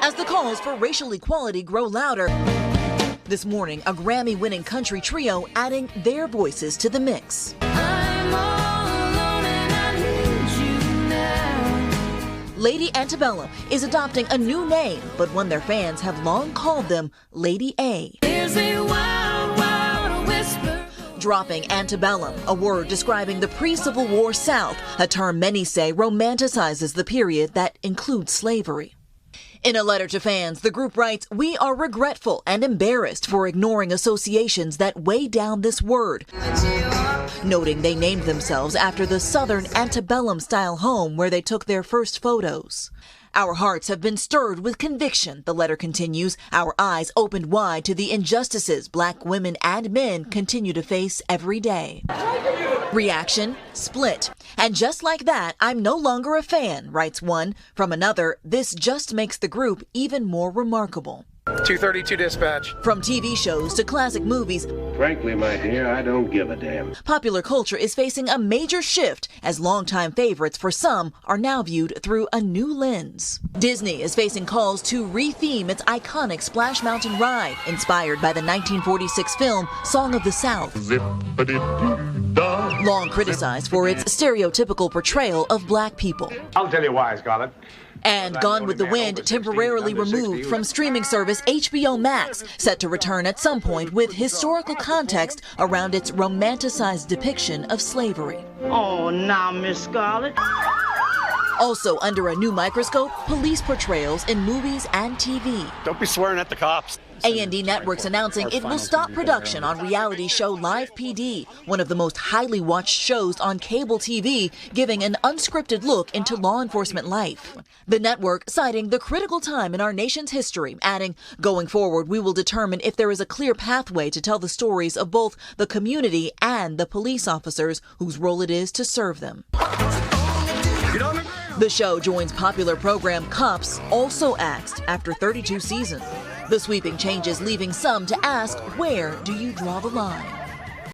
as the calls for racial equality grow louder. This morning, a Grammy-winning country trio adding their voices to the mix. I'm all alone and I need you now. Lady Antebellum is adopting a new name, but one their fans have long called them Lady A. There's a wild, wild whisper. Dropping antebellum, a word describing the pre-Civil War South, a term many say romanticizes the period that includes slavery. In a letter to fans, the group writes, "We are regretful and embarrassed for ignoring associations that weigh down this word," noting they named themselves after the Southern antebellum-style home where they took their first photos. "Our hearts have been stirred with conviction," the letter continues, "our eyes opened wide to the injustices Black women and men continue to face every day." Reaction, split. "And just like that, I'm no longer a fan," writes one. From another, "This just makes the group even more remarkable." 232 dispatch. From TV shows to classic movies, frankly, my dear, I don't give a damn. Popular culture is facing a major shift as longtime favorites for some are now viewed through a new lens. Disney is facing calls to re-theme its iconic Splash Mountain ride, inspired by the 1946 film Song of the South. Long criticized for its stereotypical portrayal of Black people. I'll tell you why, Scarlett. And Gone with the Wind, temporarily removed from streaming service HBO Max, set to return at some point with historical context around its romanticized depiction of slavery. Oh, now, Miss Scarlett. Also under a new microscope, police portrayals in movies and TV. Don't be swearing at the cops. A&D Network's announcing it will stop production on reality show Live PD, one of the most highly watched shows on cable TV, giving an unscripted look into law enforcement life. The network citing the critical time in our nation's history, adding, "Going forward, we will determine if there is a clear pathway to tell the stories of both the community and the police officers whose role it is to serve them." The show joins popular program Cops, also axed after 32 seasons. The sweeping changes leaving some to ask, where do you draw the line?